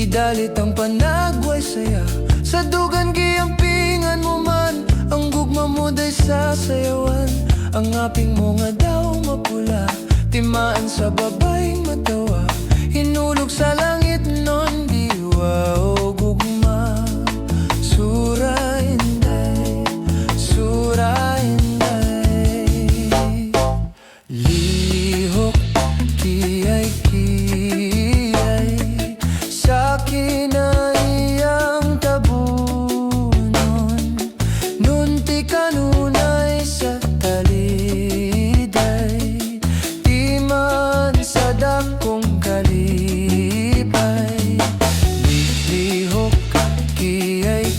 Gidalit ang panagway saya, sa dugan giampingan mo man. Ang gugma mo day sa sayawan, ang aping mo nga daw mapula. Timaan sa babaeng matawa, hinulog sa langit non diwa o gugma. Sura Inday, Sura Inday. Lihok kiyay sa kinayang tabunon. Nunti kanunay sa taliday, timan sa dakong kalipay. Lihok kiyay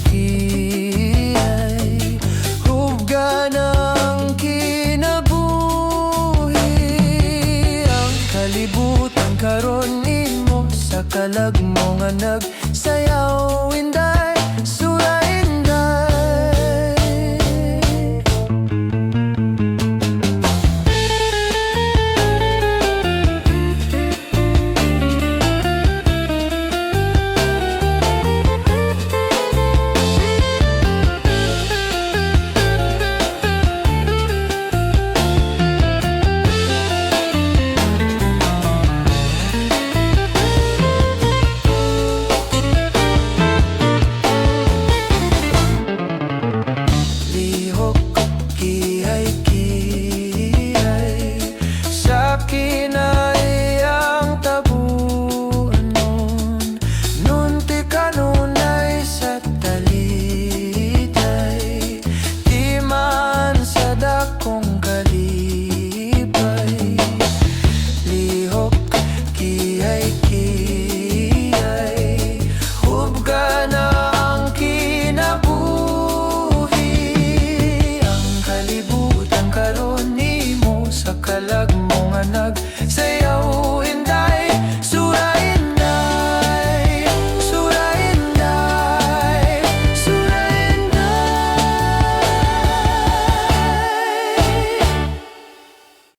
hubga ng kinabuhi. Ang kalibutan karon imo, sa kalag mo nga nagsayaw.